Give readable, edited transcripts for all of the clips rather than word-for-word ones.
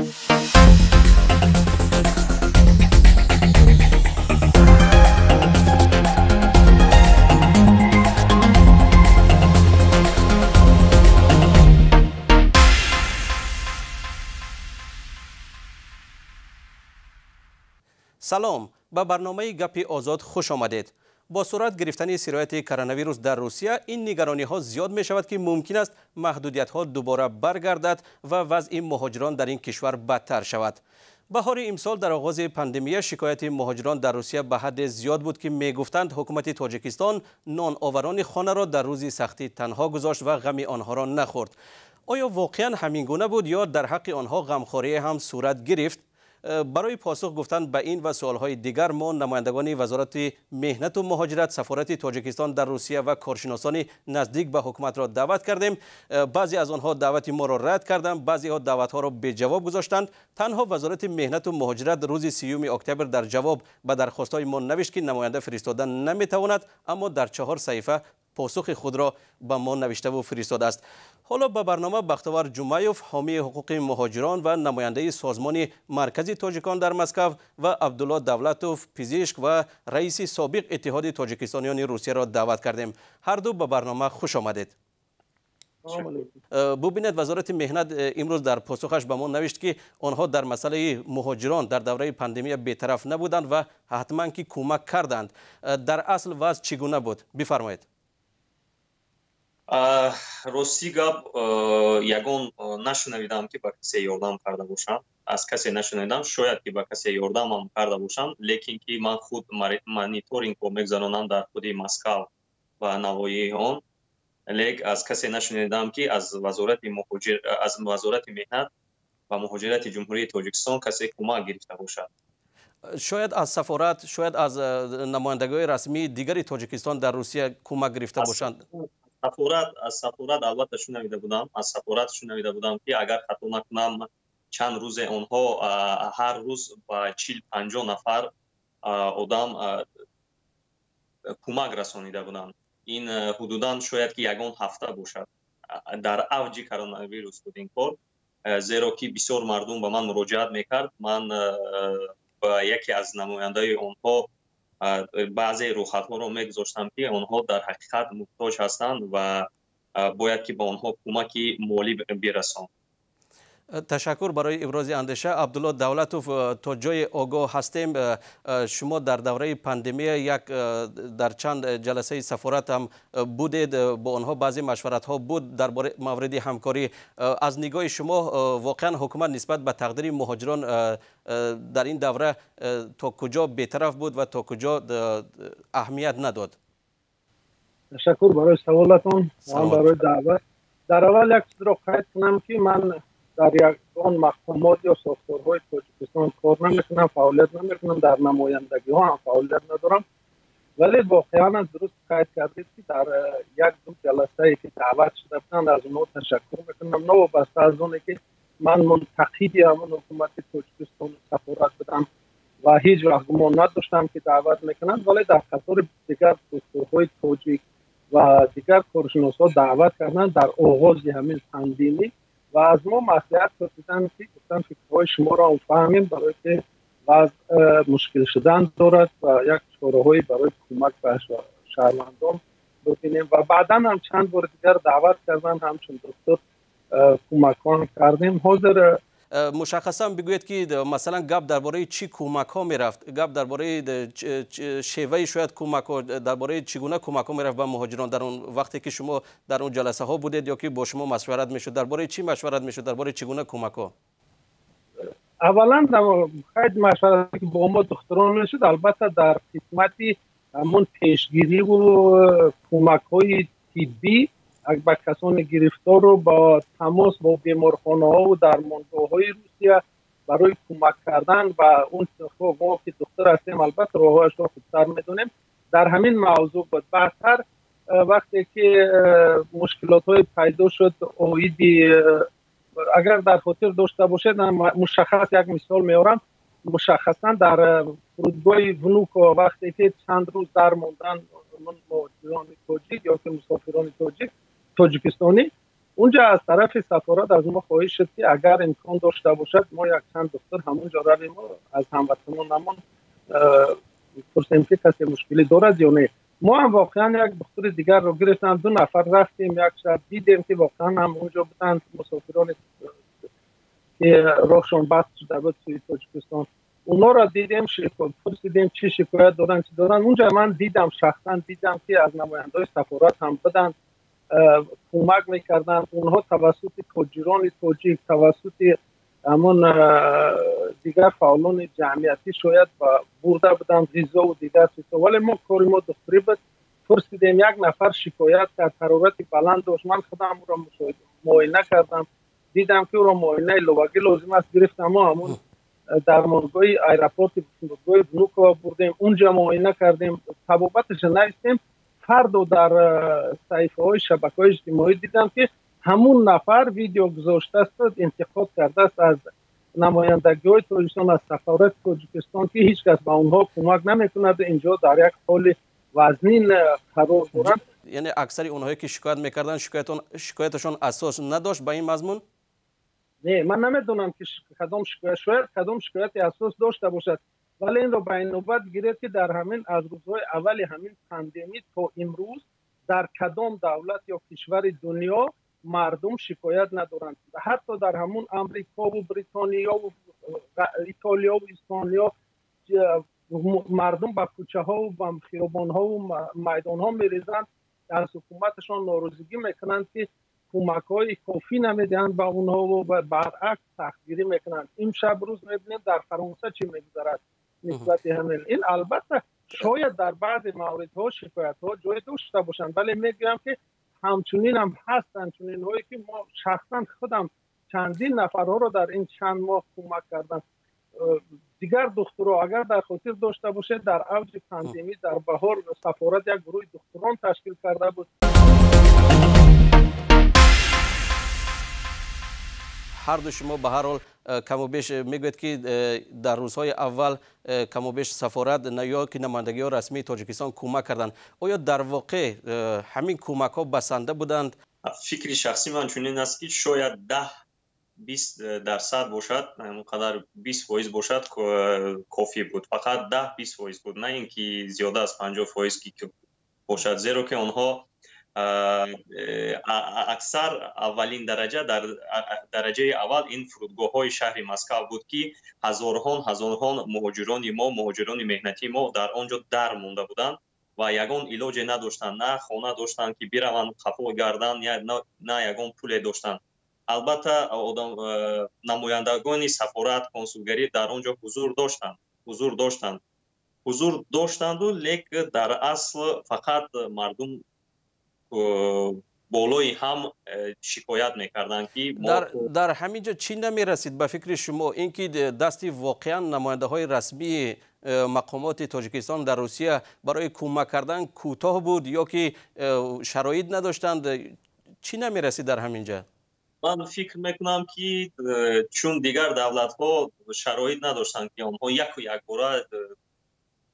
سلام، به برنامه گپ آزاد خوش آمدید. با صورت گرفتن سرایت کرونا ویروس در روسیه این نگرانی ها زیاد می شود که ممکن است محدودیت ها دوباره برگردد و وضع مهاجران در این کشور بدتر شود. بهار امسال در آغاز پاندمی شکایت مهاجران در روسیه به حد زیاد بود که می گفتند حکومت تاجیکستان نان آوران خانه را در روز سختی تنها گذاشت و غم آنها را نخورد. آیا واقعا همین گونه بود یا در حق آنها غمخواری هم صورت گرفت؟ برای پاسخ گفتن به این و سوالهای دیگر ما نمایندگان وزارت مهنت و مهاجرت، سفارت تاجیکستان در روسیه و کارشناسان نزدیک به حکومت را دعوت کردیم. بعضی از آنها دعوت ما را رد کردند، بعضی ها دعوت ها را به جواب گذاشتند. تنها وزارت مهنت و مهاجرت روز 30 اکتبر در جواب به درخواست های ما نوشت که نماینده فرستادن نمیتواند، اما در 4 صفحه پاسخ خود را به ما نوشته و فرستاده است. حالا به برنامه بختیار جمعیوف، حامی حقوق مهاجران و نماینده سازمان مرکزی تاجیکان در مسکو و عبدالله دولتوف، پزشک و رئیس سابق اتحاد تاجیکستانیان روسیه را دعوت کردیم. هر دو به برنامه خوش آمدید. ببینید، وزارت مهنت امروز در پاسخش به ما نوشت که آنها در مسئله مهاجران در دوره پاندمی بی‌طرف نبودند و حتما که کمک کردند. در اصل وضع چگونه بود؟ بفرمایید. рости гап ягон нашунавидам ки ба касе ёрдам карда бошам. Аз касе нашунавидам, шояд ки ба касе ёрдамам карда бошам, лекин ки ман худ мониторингро мегузаронам дар худи Москав ва навоии он. Лек аз касе нашунавидам ки аз вазорати меҳнат ва муҳоҷирати ҷумҳурии Тоҷикистон касе кӯмак гирифта бошад. شاید از سفارت، شاید از نمایندگی رسمی دیگری تاجیکستان در روسیه کمک گرفته باشند. از سفارت البته شنیده بودم که اگر خطا نکنم چند روز آنها هر روز با 40-50 نفر آدم کمک رسانیده بودند. این حدوداً شاید که یگان هفته باشد. در اوج کرونا ویروس بود این کار، زیرا که بسیار مردم به من مراجعت میکرد. من با یکی از نماینده آنها بعضی رویخط‌ها را میگذاشتم که آنها در حقیقت محتاج هستند و باید که به آنها کمکی مالی برسانم. تشکر برای ابراز اندیشه. عبدالله دولتوف، تا جای آگاه هستیم شما در دوره پاندمی در چند جلسه سفارت هم بودید، با آنها بعضی مشورت ها بود درباره مورد همکاری. از نگاه شما واقعا حکومت نسبت به تقدیر مهاجران در این دوره تا کجا بی‌طرف بود و تا کجا اهمیت نداد؟ تشکر برای سوالتون و برای دعوت. در اول یک چیز را قید کنم که من در یکان مقامات یا ساختارهای تاجیکستان کار نمیکنم، فعالیت نمیکنم، در نمایندگی ها هم فعالیت ندارم. ولی واقعا درست قید کردید که در یک دو جلسه ای که دعوت شده بودند از اونها تشکر میکنم، نه وابسته از اونه که من منتقدی همون حکومت تاجیکستان سفارت بدم و هیچ وقت گمان نداشتم که دعوت میکنم، ولی در قطار دیگر دکترهای تاجیک و دیگر کارشناسا دعوت کردن در آغاز همین پاندمی و از ما مصلحت پرسیدن که گفتن فکرهای شما را فهمیم برای که وضع مشکل شدن دارد و یک چاره‌هایی برای کمک به شهروندان ببینیم و بعدا هم چند بار دیگر دعوت کردن، همچون دکتر کمکان کردیم. حاضر مشخصا بگوید که مثلا گپ درباره چی کمک ها میرفت، گپ درباره شیوه شاید کمک ها، درباره چگونه کمک ها میرفت به مهاجران در اون وقتی که شما در اون جلسه ها بودید یا که با شما مشورت میشد، درباره چی مشورت میشد، درباره چگونه کمک ها؟ اولا خیلی مشورتی که با ما دکتران میشد البته در قسمتی همون پیشگیری و کمک های طبی به کسان گرفتار رو با تماس با بیمارخانه ها و درمانگاه های روسیه برای کمک کردن و اون ما که دکتر هستیم البته راههایش رو خوبتر میدونیم در همین موضوع بود. بعدتر وقتی که مشکلات های پیدا شد اویدی اگر در خاطر داشته باشید مشخص یک مثال میارم، مشخصا در فرودگاه ونوک وقتی که چند روز در موندن مهاجران تاجیک یا که مسافران تاجیکستانی اونجا از طرف سفارت از ما خواهش شد که اگر امکان داشته باشد ما یک چند دختر همونجا رویم از هموطنانمون پرسیم که کسی مشکلی دارد یا نه. ما هم واقعا یک دختر دیگر رو گرفتیم، 2 نفر رفتیم، یک شب دیدیم که واقعا هم اونجا بودن مسافران که راهشون بست شده بود توی تاجیکستان. اونا را دیدیم، پرسیدیم چی شکایت دارن چی دارن. اونجا من دیدم، شخصا دیدم که از نماینده‌های سفارت هم بدن کمک میکردن. اونها توسط تاجران تاجیک، توسط همون دیگر فعالان جمعیتی شاید برده بودن غذا و دیگر چیزا، ولی ما کاری ما دختری بود. پرسیدیم، یک نفر شکایت کرد حرارت بلند داشت، من خودم او را معاینه کردم، دیدم که او را معاینه لوگی لازم است گرفتم. ما همون درمانگاه ایرپورت فرودگاه بنوک بردیم، اونجا معاینه کردیم، طبابتش نوشتیم. فردا در صفحه های شبکه های اجتماعی دیدم که همون نفر ویدیو گذاشته است، انتقاد کرده است از نمایندگی های تاجیکستان، از سفارت تاجیکستان که هیچ کس به اونها کمک نمیکند، اینجا در یک حال وزنین قرار دارند. یعنی اکثر اونهایی که شکایت میکردن شکایتشون اساس نداشت به این مضمون؟ نه، من نمیدونم که کدام شکایت اساس داشته باشد، ولی این رو به این نوبت گیرد که در همین از روزهای اول همین پاندمی تا امروز در کدام دولت یا کشور دنیا مردم شکایت ندارند. حتی در همون امریکا و بریتانیا و ایتالیا و اسپانیا مردم به کوچه ها و به خیابان ها و میدان ها میریزند، از حکومتشان ناراضگی میکنند که کمک های کافی نمیدهند به اونها و برعکس سختگیری میکنند. این شب روز میبینیم در فرانسه چی میگذرد نسبت همین. این البته شاید در بعض موردها شکایت ها جای داشته باشند، ولی میگم که همچنین هم هستند چنین هایی که ما شخصا خودم چندین نفرها رو در این چند ماه کمک کردم. دیگر دخترها اگر در خاطر داشته باشه در اوج پاندمی در بهار سفارت یک گروه دختران تشکیل کرده بود. هر دو شما به هر حال کم و بیش میگوید که در روزهای اول کم و بیش سفارت یا که نمایندگی ها رسمی تاجیکستان کمک کردند. آیا در واقع همین کمک ها بسنده بودند؟ فکر شخصی من چنین است که شاید 10-20% باشد، اونقدر 20% باشد کافی بود. فقط 10-20% بود، نه اینکه زیاده از 50% که باشد، زیرا که آنها اکثر اولین درجه در درجه اول این فرودگاه های شهر مسکو بود که هزاران مهاجران مهنتی ما در آنجا در مونده بودند و یگان علاج نداشتند، نه خانه داشتند که بروند خفا گردند، نه یگان پول داشتند. البته نمایندگان سفارت کنسولگری در آنجا حضور داشتند و لیکن در اصل فقط مردم بالای هم شکایت میکردن که در همینجا چی نمیرسید به فکر شما اینکه دستی واقعا نماینده های رسمی مقامات تاجیکستان در روسیه برای کمک کردن کوتاه بود یا که شرایط نداشتند؟ چی نمیرسید در همینجا؟ من فکر میکنم که چون دیگر دولت ها شرایط نداشتند که آنها یک باره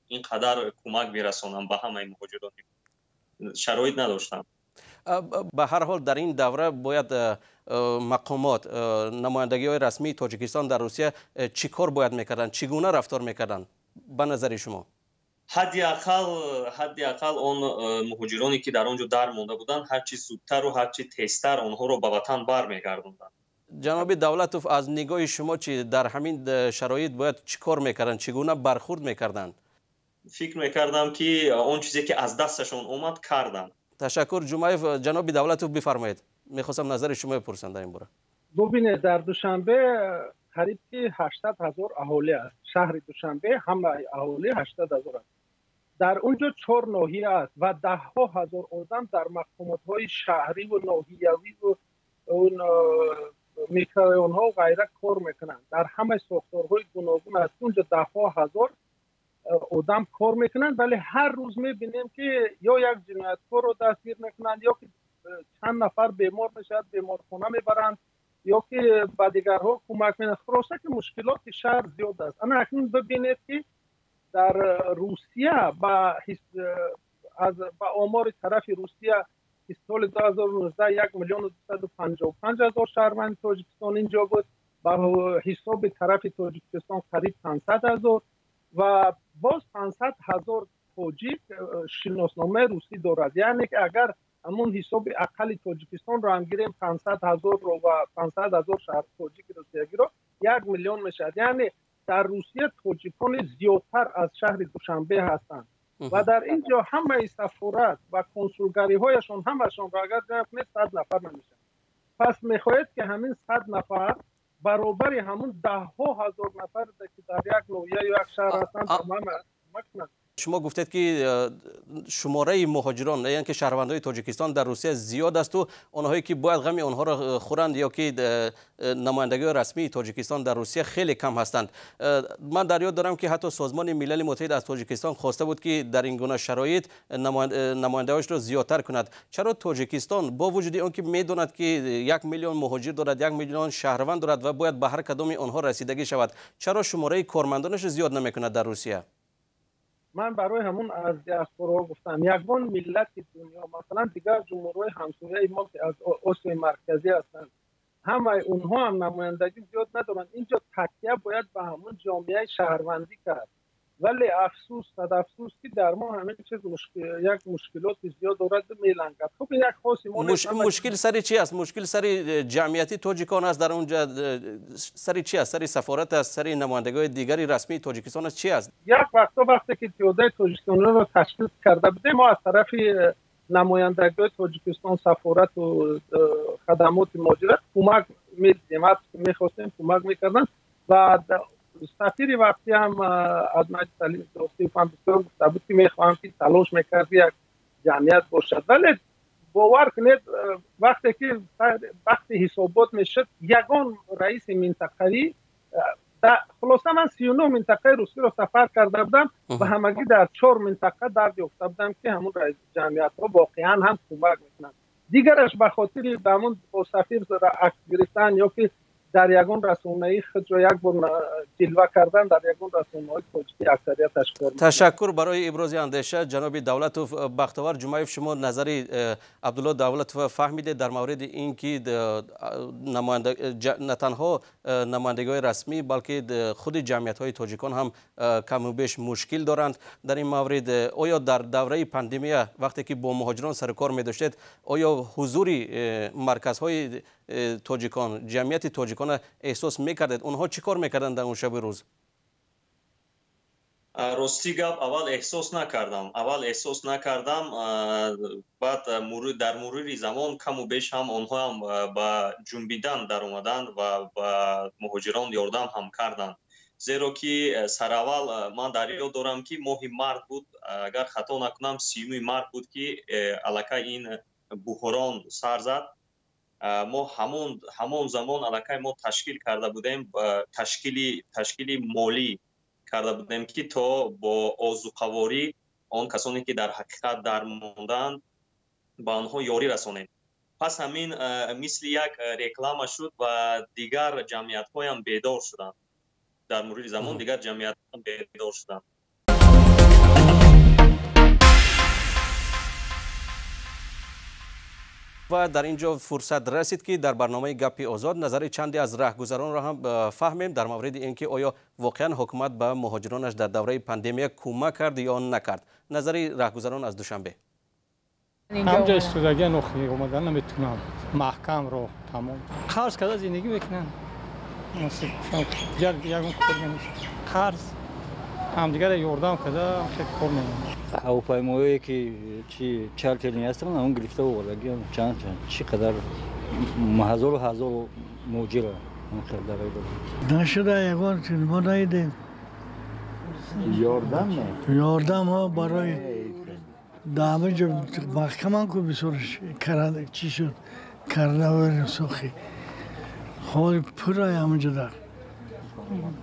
اینقدر کمک برسانند به همه مهاجران، شرایط نداشتند. به هر حال در این دوره باید مقامات نمایندگی های رسمی تاجیکستان در روسیه چی کار باید میکردن؟ چگونه رفتار میکردن به نظر شما؟ حدی اقل اون مهاجرانی که در آنجا در مونده بودند هرچی زودتر و هرچی تیزتر آنها رو به وطن برمیگردوندند. جناب دولتوف، از نگاه شما چی در همین شرایط باید چی کار میکردن؟ چگونه برخورد میکردن؟ فکر میکردم که اون چیزی که از دستشون اومد کردن. تشکر. جمعیف، جناب دولتوف بفرمایید. میخواستم نظر شما بپرسم در این باره. ببینید، در دوشنبه قریب 800,000 اهالی است. شهر دوشنبه همه اهالی 800,000 است. در اونجا 4 ناحیه است و 10,000 آدم در مقامات شهری و ناحیوی و اون میکرایون ها و غیره کار میکنند. در همه ساختارهای گوناگون است. اونجا 10,000 آدم کار میکنند، ولی هر روز میبینیم که یا یک جنایتکار رو دستگیر میکنند یا که چند نفر بیمار میشد بیمارخانه میبرند یا که به دیگرها کمک میکنند. خلاصه که مشکلات شهر زیاد است. انا اکنون ببینید که در روسیه با آمار طرف روسیه که سال 2019 1,255,000 شهروند تاجیکستان اینجا بود. با حساب طرف تاجیکستان قریب 500,000 و باز 500,000 تاجیک شناسنامه روسی دارد. یعنی که اگر همون حساب اقل تاجیکستان رو هم گیریم 500,000 رو و 500,000 شهر تاجیک روسیه رو 1,000,000 میشد. یعنی در روسیه تاجیکان زیادتر از شهر دوشنبه هستند و در اینجا همه سفارت و کنسولگری هایشان همشان را اگر جمع کنید 100 نفر نمیشن. پس میخواهید که همین 100 نفر برابر همون 10,000 نفر که در یک نوعیه یا یک شهر هستند تمام مکنند. شما گفتید که شماره مهاجران یعنی که شهروندان تاجیکستان در روسیه زیاد است و آنهایی که باید غم آنها را خورند یا که نمایندگی رسمی تاجیکستان در روسیه خیلی کم هستند. من در یاد دارم که حتی سازمان ملل متحد از تاجیکستان خواسته بود که در این گونه شرایط نماینده‌هاش را زیادتر کند. چرا تاجیکستان با وجود آنکه میداند که 1,000,000 مهاجر دارد، 1,000,000 شهروند دارد و باید به هر کدام آنها رسیدگی شود، چرا شماره کارمندانش زیاد نمیکند در روسیه؟ من برای همون از دیاسپورا گفتم یگان ملت دنیا، مثلا دیگر جمهورهای همسایه ما که از آسیای مرکزی هستند، همه اونها هم نمایندگی زیاد ندارند. اینجا تکیه باید به همون جامعه شهروندی کرد. ولی افسوس صد افسوس که در ما همه چیز یک مشکلات زیاد دارد میلنگد. خب یک خاصی مشکل سری چی است؟ مشکل سری جمعیتی تاجیکان است در اونجا؟ سری چی است؟ سری سفارت است؟ سری نمایندگی دیگری رسمی تاجیکستان است؟ چی است؟ یک وقتی که پیاده تاجیکستان را تشکیل کرده بودیم، ما از طرف نمایندگی تاجیکستان سفارت و خدمات مهاجرت کمک می‌دیدیم، می‌خواستیم کمک می‌کردن و سفیر وقتی هم از مجلس سلیم دوستی فهم بسیار گفته بود که میخواهم که تلاش میکرد یک جمعیت باشد. ولی باور کنید وقتی حسابات میشد یگان رئیس منطقه‌ای خلاصه من 39 منطقه روسی رو سفر کرده بودم و همگی در 4 منطقه درد یافته بودم که همون رئیس جمعیت ها واقعا هم کمک میکنند. دیگرش به خاطر همون با سفیر عکس گرفتن یا که در یگان رسانه‌ای خود را یک بار جلوه کردن در یگان رسانه‌های تاجیکی اکثریتش کار. تشکر برای ابراز اندیشه جناب دولت و بختیار جمعیف. شما نظر عبدالله دولت فهمیده در مورد اینکه نه تنها نمایندگی رسمی بلکه خود جمعیت‌های تاجیکان هم کم و بیش مشکل دارند در این مورد. آیا در دوره پاندمی وقتی که با مهاجران سر کار می‌داشتید آیا حضوری مرکزهای تاجیکان جمعیت تاجیکان احساس میکردید؟ اونها چی کار میکردن در اون شب روز؟ راستی گپ اول احساس نکردم بعد در مرور زمان کم و بیش هم اونها هم با جنبیدن در اومدن و با مهاجران یاردم هم کردن. زیرا که سر اول من در یاد دارم که ماه مارت بود، اگر خطا نکنم 39 مارت بود که الکه این بحران سر زد. ما همون زمان علاقه ما تشکیل کرده بودیم، تشکیلی مالی کرده بودیم که تا با آذوقه‌واری آن کسانی که در حقیقت درماندند با آنها یاری رسانیم. پس همین مثل یک رکلام شد و دیگر جمعیت های هم بیدار شدند. در مرور زمان دیگر جمعیت هم بیدار شدند. و در اینجا فرصت رسید که در برنامه گپی آزاد نظر چندی از رهگذران را هم فهمیم در مورد اینکه آیا واقعا حکومت به مهاجرانش در دوره پاندمی کمک کرد یا نکرد. نظر رهگذران از دوشنبه. همجا استودگی نخی اومدن نمیتونم محکم رو تمام قرض کرده زندگی بکنن. یکون کار نمیشه. قرض همدیگر یاردم کرده خیلی کار نمیشه. هواپیمایی که چی 4 تلنی هستن اون گرفته و ولگی چند چقدر هزار موجر اون خردارای داره نشده یگان چیز ما ندیدیم. یاردم ها برای دامج محکمان کو بسورش کرده چی شد کرده و سوخی خواهی پرای همونجا در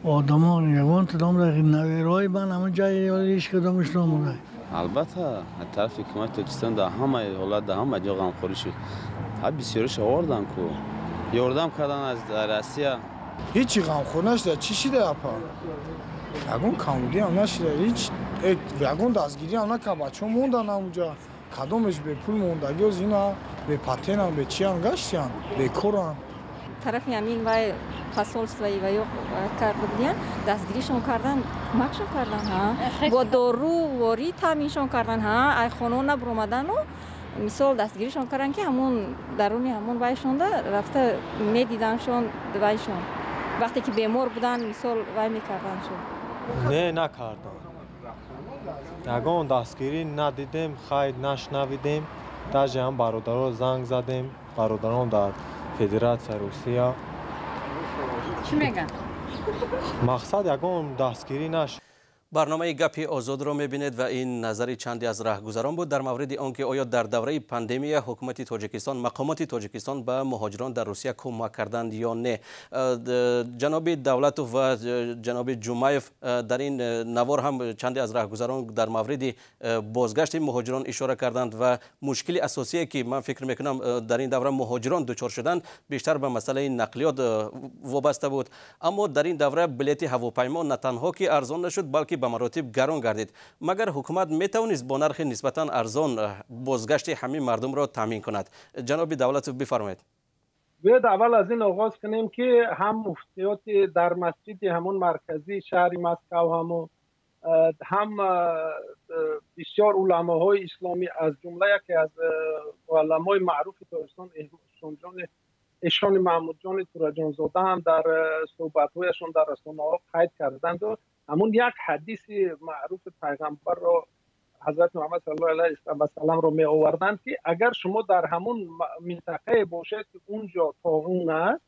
آدمان یگان تدام در نویرهای من همون جایی یادیش کدامش نامونه. البته طرف حکومت تاجیکستان در همه حالت در همه جا غمخوری شد. بسیارش آوردن کو یاردم کردن از روسیه. هیچی غمخور نشده. چی شده اپا؟ یگون کاملی هم نشده. هیچ یگون دستگیری هم نکرد. بچه‌ها موندن اونجا. کدومش به پول موندگی از اینا به پاتین به چیان گشتن به کوران طرف همین وای посольствоی و یا کرده بودن دستگیریشون کردن کمکشون کردن ها با دارو واری تامینشون کردن ها ای خانه نبرومدن و مثال دستگیریشون کردن که همون درونی همون وایشون رفته میدیدنشون دوایشون وقتی که بیمار بودن مثال وای میکردنشون نه نکردن یگان دستگیری ندیدیم خیلی نشنویدیم даже هم برادرها زنگ زدیم برادران در فدراسیون روسیه چی میگن؟ مقصد یگان دستگیری نشد. برنامه گپی آزاد را میبینید و این نظری چندی از راهگذران بود در مورد آنکه آیا در دوره پاندمی حکومت تاجیکستان مقامات تاجیکستان به مهاجران در روسیه کمک کردند یا نه. جناب دولتوف و جناب جومایف در این نوار هم چندی از راهگذران در مورد بازگشت مهاجران اشاره کردند و مشکل اساسی که من فکر میکنم در این دوره مهاجران دچار شدند بیشتر به مسئله نقلیات وابسته بود. اما در این دوره بلیط هواپیما نه تنها که ارزان نشد بلکه به مراتب گران گردید. مگر حکومت میتوانست با نرخ نسبتا ارزان بازگشت همه مردم را تامین کند؟ جناب دولت بفرمایید. باید اول از این آغاز کنیم که هم مفتیات در مسجد همون مرکزی شهر مسکو هم بسیار علماهای اسلامی از جمله یکی از علمای معروف تاجیکستان ایشان محمود جان تورجان زاده هم در صحبت‌هایشان در رسانه‌ها قید کردند و همون یک حدیث معروف پیغمبر را حضرت محمد صلی الله علیه و سلم را می آوردند که اگر شما در همون منطقه باشید که اونجا طاعون است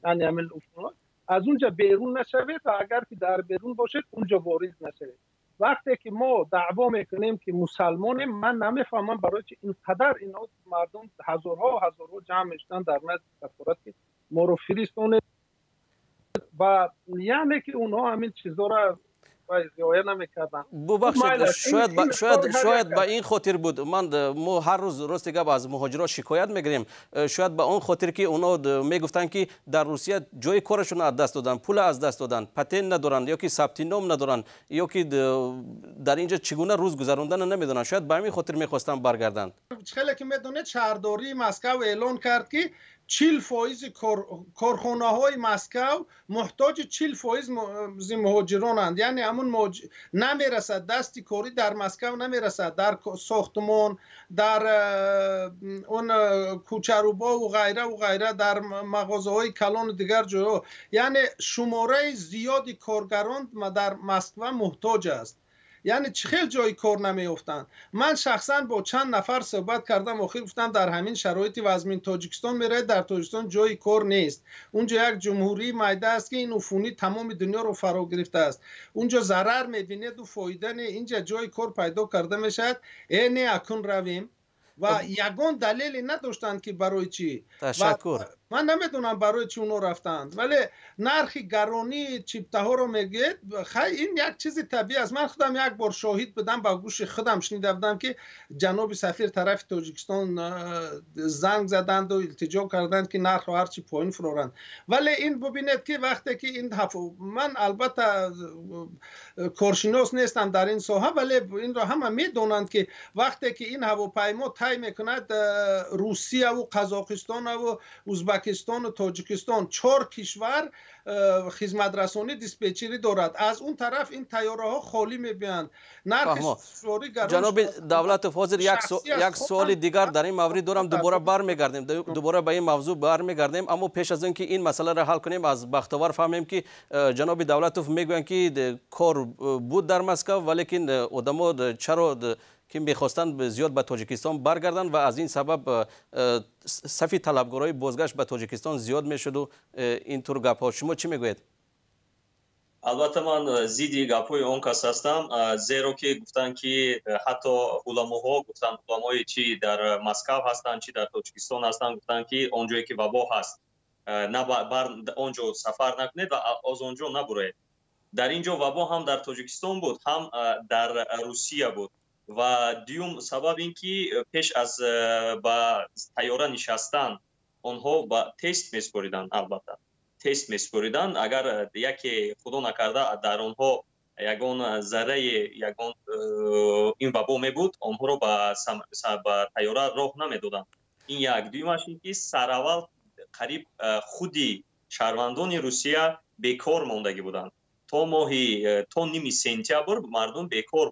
یعنی همین عفونات از اونجا بیرون نشوید و اگر که در بیرون باشید اونجا وارد نشوید. وقتی که ما دعوا میکنیم که مسلمانیم من نمیفهمم برای چه اینقدر اینا مردم هزارها جمع میشدن در نزد سفارت که ما رو فرستونه و یعنی که اونها همین چیزا را رعایت نمی‌کردن. ببخشید شاید به این خاطر بود ما هر روز راست گپ از مهاجرات شکایت میگیریم شاید به اون خاطر که اونا میگفتن که در روسیه جای کارشون از دست دادن پول از دست دادن پتن ندارن یا که ثبت نام ندارن یا که در اینجا چگونه روز گذروندن نمیدونن شاید به همین خاطر میخواستن برگردن. خیلی که میدونه شهرداری مسکو اعلان کرد که 40% کارخانه های مسکو محتاج 40% مهاجرانند یعنی همون نمیرسد دستی کاری در مسکو نمیرسد در ساختمان در اون کوچروبا و غیره در مغازه های کلان و دیگر جاها یعنی شماره زیادی کارگران در مسکو محتاج است یعنی خیلی جای کار نمیافتند. من شخصا با چند نفر صحبت کردم و گفتم در همین شرایطی وضع تاجیکستان میره در تاجیکستان جای کار نیست اونجا یک جمهوری مایده است که این عفونی تمام دنیا رو فرا گرفته است اونجا ضرر میبینید و فایده نه اینجا جای کار پیدا کرده میشد نه اکن رویم و یگان دلیلی نداشتند که برای چی تشکر من نمیدونم برای چی اونو رفتند ولی نرخ گرانی چیپته ها رو میگید خیلی این یک چیز طبیعی است. من خودم یک بار شاهد بودم با گوش خودم شنیده بودم که جناب سفیر طرف تاجیکستان زنگ زدند و التجا کردند که نرخ رو هرچی پایین فرارند ولی این ببینید که وقتی که این من البته کارشناس نیستم در این ساحه ولی این را همه میدونند که وقتی که این هواپیما طی میکند روسیه و قزاقستان و ازبکستان و تاجیکستان 4 کشور خدمت رسانی دیسپچری دارد از اون طرف این طیاره ها خالی میبینند جناب دولت فاضل یک سوال دیگر در این مورد دارم دوباره برمیگردیم دوباره به این موضوع برمیگردیم اما پیش از اینکه این مسئله را حل کنیم از بختیوار فهمیم که جناب دولتوف میگویند که کار بود در مسکو ولیکن آدما چرا که میخواستند زیاد به تاجیکستان برگردن و از این سبب صف طلبگارای بازگشت به تاجیکستان زیاد میشد و اینطور گپ‌ها شما چی میگویید؟ البته من زیدی گپ‌های اون کس هستم زیرا که گفتن که حتی علماها گفتن علمای چی در مسکو هستن چی در تاجیکستان هستن گفتن که اونجایی که وبا هست نه اونجا سفر نکنید و از اونجا نبرید. در اینجا وبا هم در تاجیکستان بود هم در روسیه بود و دیوم سبب این که پیش از با طیاره نشستن آنها با تست میسپاریدن البته تست میسپاریدن اگر یکی خدا نکرده در آنها ягон зарраи ягон ин вабо мебуд, онҳоро ба тайёра роҳ намедоданд. ин як. дуюмаш ин ки сараввал қариб худи шаҳрвандони Русия бекор мондагӣ буданд. то ними сентябр мардум бекор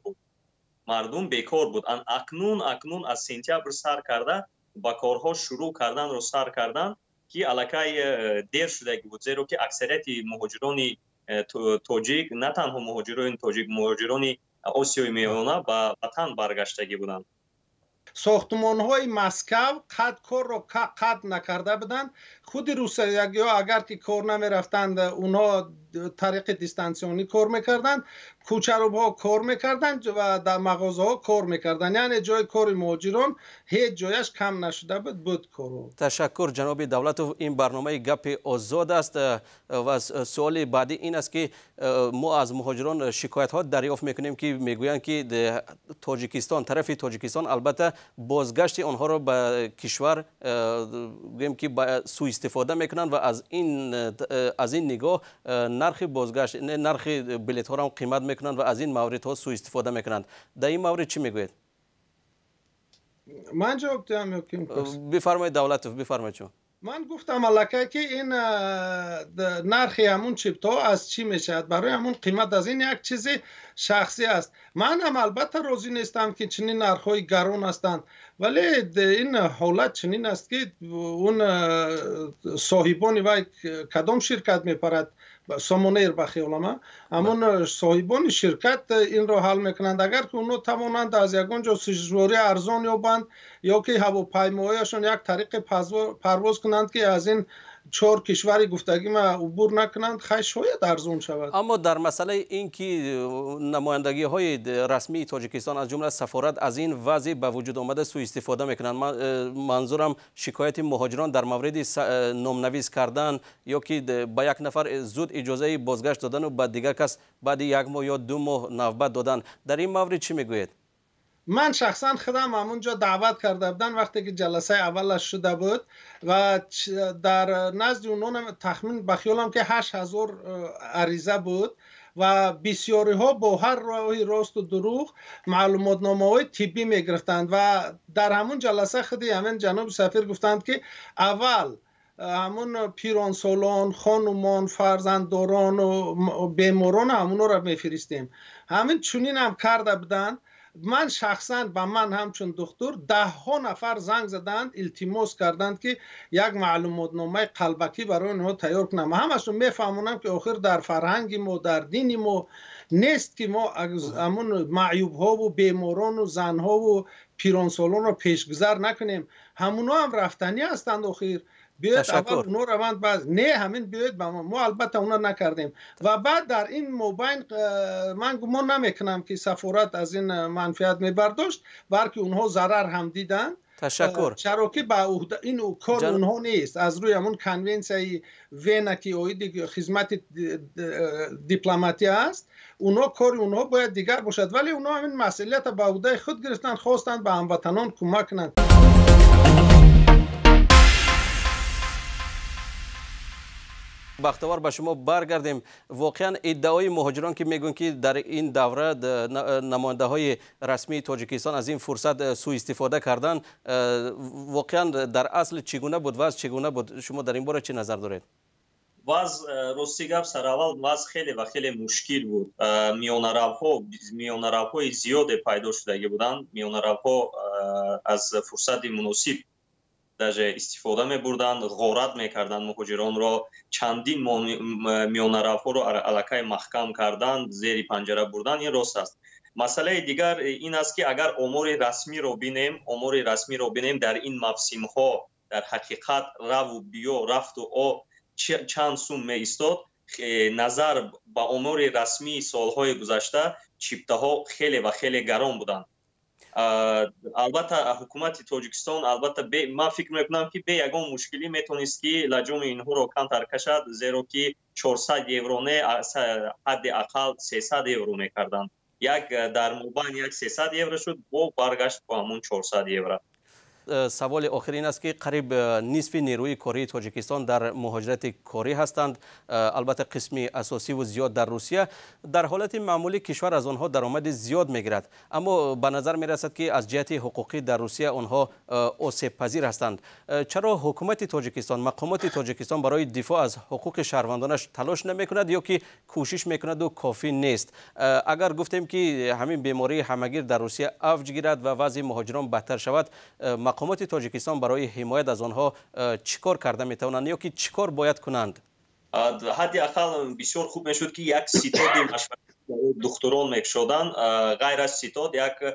буд. акнун аз сентябр сар карда ба корҳо шурӯъ карданро сар кардан ки аллакай дер шудагӣ буд, зеро ки аксарияти муҳоҷирони тоҷик, на танҳо муҳоҷирони тоҷик, муҳоҷирони осиёи миёна ба ватан баргаштагӣ буданд. сохтмонҳои Москав корро қатъ накарда буданд. худи русиягиҳо агар ки кор намерафтанд, онҳо тариқи дистансионӣ кор мекарданд, кӯчарубҳо кор мекарданд ва дар мағозаҳо кор мекарданд. яъне ҷои кори муҳоҷирон ҳеҷ ҷояш кам нашуда буд кору. ташаккур ҷаноби Давлатов. ин барномаи гапи озод аст ва суоли баъдӣ ин аст ки мо аз муҳоҷирон шикоятҳо дарёфт мекунем ки мегӯянд ки тоҷикистон, тарафи тоҷикистон албатта бозгашти онҳоро ба кишвар гӯем ки суистифода мекунанд ва аз ин нигоҳ нархи бозгашт, нархи билетҳоро қимат мекунанд ва аз ин мавридҳо суистифода мекунанд. дар ин маврид чӣ мегӯед? ман ҷавоб диҳам ё ким? бифармоед Давлатов, бифармоед шумо. ман гуфтам аллакай ки ин нархи ҳамун чиптҳо аз чӣ мешавад, барои ҳамун қимат. аз ин як чизи шахсӣ аст. ман ҳам албатта розӣ нестам ки чунин нархҳои гарон ҳастанд, вале ин ҳолат чунин аст ки он соҳибони вай кадом ширкат мепарад, сомонер ба хиёлама, ҳамон соҳибони ширкат инро ҳал мекунанд. агар ки онҳо тавонанд аз ягон ҷо сӯзишворӣ арзон ёбанд ё ки ҳавопаймояшон як тариқи парвоз кунанд ки аз ин 4 кишвари гуфтагӣ ма убур накунанд, хай шояд арзон шавад. аммо дар масъалаи ин ки намояндагиҳои расмии тоҷикистон аз ҷумла сафорат аз ин вазъ ба вуҷуд омада суистифода мекунанд, манзурам шикояти муҳоҷирон дар мавриди номнавис кардан ё ки ба як нафар зуд иҷозаи бозгашт додану ба дигар кас баъди 1 моҳ ё 2 моҳ навбат додан. дар ин маврид чӣ мегӯед? من شخصا خودم همونجا دعوت کرده بودن وقتی که جلسه اولش شده بود و در نزد اونها تخمین بخیالم که 8000 عریضه بود و بسیاری ها با هر راهی راست و دروغ معلومات نامه های طبی می گرفتند و در همون جلسه خودی همین جناب سفیر گفتند که اول همون پیرانسالان، خانومان، فرزندداران و بیماران همونو را میفرستیم. همین چنین هم کرده بودند. من شخصا به من همچون دکتر 10 نفر زنگ زدند، التماس کردند که یک معلومات نامه قلبکی برای اونها تیار کنم. همشون میفهمونم که آخر در فرهنگ ما، در دین ما نیست که ما همون معیوب ها و بیماران و زن ها و پیرانسالان را پیشگذر نکنیم. همونا هم رفتنی هستند آخر. بیاید اول اونا روند بعد نه همین بیاید با ما البته اونا نکردیم و بعد در این مبین من گمان نمیکنم که سفارت از این منفعت میبرداشت، بلکه اونها ضرر هم دیدن. تشکر. چرا که با این کار اونها نیست، از روی همون کنونسیون وینا که اوید خدمت دیپلماتی است، اونها کار اونها باید دیگر باشد، ولی اونها همین مسئولیت به عهده خود گرفتن، خواستند به هموطنان کمک کنند. بختوار به شما برگردیم. واقعا ادعای مهاجران که میگن که در این دوره نماینده های رسمی تاجیکستان از این فرصت سوء استفاده کردن، واقعا در اصل چگونه بود؟ وضع چگونه بود؟ شما در این باره چه نظر دارید؟ وضع راستی گپ سراول وضع خیلی و خیلی مشکل بود. میانراف‌های زیاد پیدا شده بودند. میانراف‌ها از فرصت مناسب даже استفاده می‌بردند، غارت می‌کردند مهاجران را، چندین میانراف‌ها را علاقه محکم کردند، زیر پنجره بردن. این راست است. مسئله دیگر این است که اگر امور رسمی را ببینیم در این موسم‌ها در حقیقت رفت و چند سوم می‌ایستاد. نظر به امور رسمی سال‌های گذشته چیپته‌ها خیلی و خیلی گران بودند. البته حکومت تاجیکستان البته من فکر میکنم که به یگان مشکلی میتونست که لجام اینها رو کمتر کشد، زیرا که 400 یورو نه حد اقل 300 یورو میکردند. یک در مبین 300 یورو شد و برگشت با همون 400 یورو. سوال آخر این است که قریب نصف نیروی کاری تاجیکستان در مهاجرت کاری هستند، البته قسمی اساسی و زیاد در روسیه. در حالت معمولی کشور از آنها درآمد زیاد میگیرد، اما به نظر می رسد که از جهت حقوقی در روسیه آنها آسیب پذیر هستند. چرا حکومت تاجیکستان، مقامات تاجیکستان برای دفاع از حقوق شهروندانش تلاش نمی کند یا که کوشش میکند و کافی نیست؟ اگر گفتیم که همین بیماری همگیر در روسیه افج گیرد و وضع مهاجران بدتر شود، مقامات تاجیکستان برای حمایت از آنها چیکار کرده میتوانند یا که چیکار باید کنند؟ حداقل بسیار خوب میشد که یک ستاد مشورتی دکتران میکشودن، غیر از ستاد یک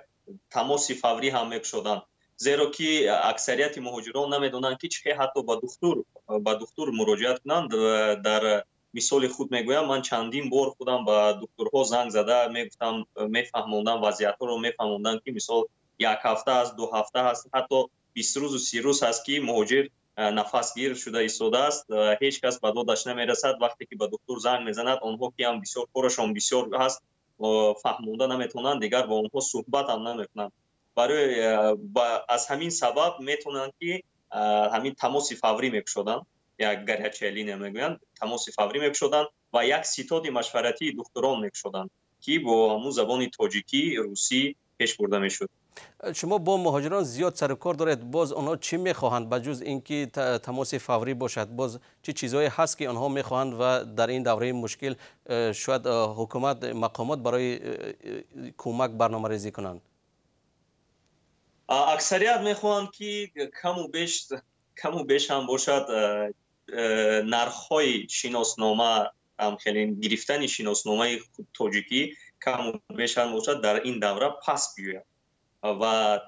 تماس فوری هم میکشودن، زیرا که اکثریت مهاجران نمیدونن که چه حتی با دکتر مراجعت کنند. در مثال خود میگویم، من چندین بار خودم با دکترها زنگ زده میگفتم، میفهموندم وضعیت رو، میفهموندن که مثال یک هفته است، 2 هفته است، حتی 20 روز و 30 روز است که مهاجر نفس گیر شده ایستاده است، هیچ کس به دادش نمیرسد. وقتی که به دکتر زنگ میزند، آنها که هم بسیار کارشان بسیار هست، فهمونده نمیتونن، دیگر با آنها صحبت هم نمیکنن. برای از همین سبب میتونن که همین تماس فوری میکشودن، یک گریچلی نمیگویند، تماس فوری میکشودن و یک ستاد مشورتی دکتران میکشودن که با همون زبان تاجیکی، روسی پیش برده میشد. شما با مهاجران زیاد سر و کار دارید، باز آنها چی میخواهند بجز اینکه تماس فوری باشد؟ باز چه چیزهایی هست که آنها میخواهند و در این دوره مشکل شاید حکومت، مقامات برای کمک برنامه‌ریزی کنند؟ اکثریت میخواهند که کم و بیش هم باشد نرخ‌های شناسنامه، هم خیلی گرفتن شناسنامه تاجیکی کم و بیش هم باشد در این دوره پس بیاید و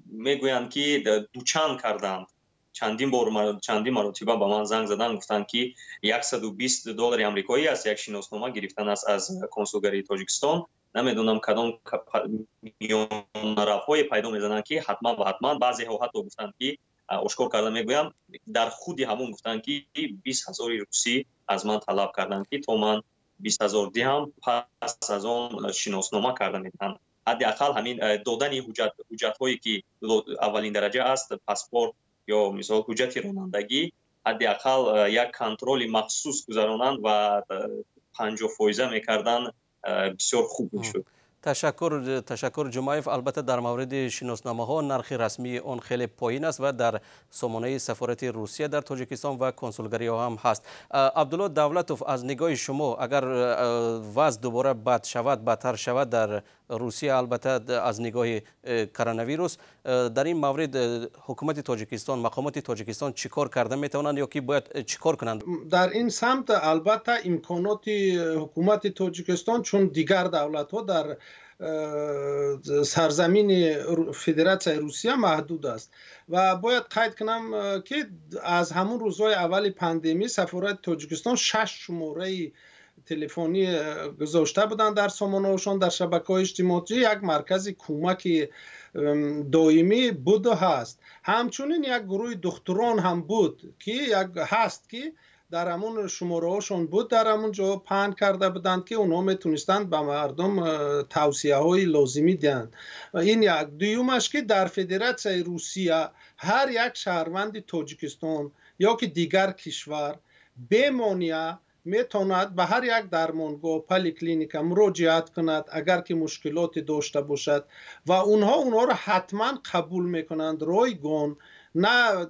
میگویند که دوچند کردند. چندین مرتبه به من زنگ زدن، گفتند که $120 آمریکایی است یک شناسنامه گرفتن است از کنسولگری تاجیکستان. نمیدونم کدام میانرف‌های پیدا میزنند که حتما و حتما، بعضی ها حتی گفتند که اشکار کرده میگویم در خودی همون گفتند که 20,000 روسی از من طلب کردند که تا من 20,000 دیهم پس از آن شناسنامه کرده میدن. حداقل همین دادن حجت هایی که اولین درجه است، پاسپورت یا مثلا حجت رانندگی، حداقل یک کنترل مخصوص گذرانند و 50% میکردن، بسیار خوب میشد. تشکر جمایف. البته در مورد شناسنامه ها نرخ رسمی آن خیلی پایین است و در سامانه سفارت روسیه در تاجیکستان و کنسولگری ها هم هست. عبدالله دولتوف، از نگاه شما اگر وضع دوباره بدتر شود در روسیه، البته از نگاه کرونا ویروس، در این مورد حکومت تاجیکستان، مقامات تاجیکستان چیکار کرده میتونند یا کی باید چیکار کنند؟ در این سمت البته امکانات حکومت تاجیکستان، چون دیگر دولت ها در سرزمین فدراسیون روسیه محدود است و باید قید کنم که از همون روزهای اول پاندمی سفارت تاجیکستان 6 شماره تلفنی گذاشته بودند در سامانه‌هاشان، در شبکه‌های اجتماعی. یک مرکز کمک دائمی بود و هست. همچنین یک گروه دکتران هم بود که هست که در همون شماره هاشون بود، در همون جا پهن کرده بودند که اونها میتونستند به مردم توصیه های لازمی دهند. این یک. دویمش که در فدراسیون روسیه هر یک شهروند تاجیکستان یا که دیگر کشور بمانیه میتواند به هر یک درمانگاه، پلیکلینیک مراجعت کند اگر که مشکلاتی داشته باشد و اونها را حتما قبول میکنند رایگان. نه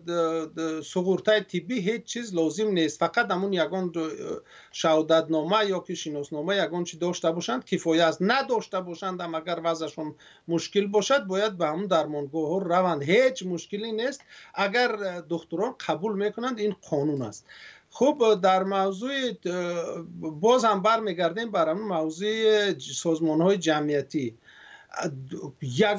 سقورتای طبی هیچ چیز لازم نیست، فقط همون یگان شهادتنامه یا که شناسنامه یگان چی داشته باشند کفایه است. نداشته باشند هم اگر وضعشون مشکل باشد باید به همون درمانگاه ها روند، هیچ مشکلی نیست اگر دکتران قبول میکنند. این قانون است. خب در موضوع باز هم برمیگردیم بر همون موضوع سازمان های جمعیتی.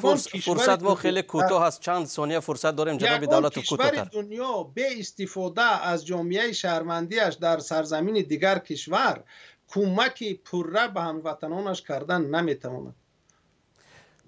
فرصت ما خیلی کوتاه است، چند ثانیه فرصت داریم جناب دولت. کوتاه‌تر دنیا به استفاده از جامعه شهروندیش در سرزمین دیگر کشور کمک پرره به هموطنانش کردن نمیتواند.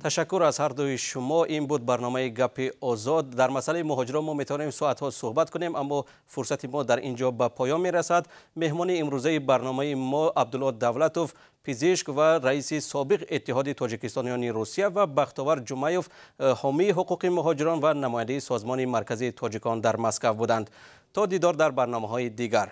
تشکر از هر دوی شما. این بود برنامه گپ آزاد. در مسئله مهاجران ما میتونیم ساعتها صحبت کنیم، اما فرصت ما در اینجا به پایان میرسد. مهمان امروزه برنامه ما عبدالله دولتوف، پزشک و رئیس سابق اتحاد تاجیکستانیان روسیه، و بختاور جمعیوف، حامی حقوق مهاجران و نماینده سازمان مرکزی تاجیکان در مسکو بودند. تا دیدار در برنامه‌های دیگر.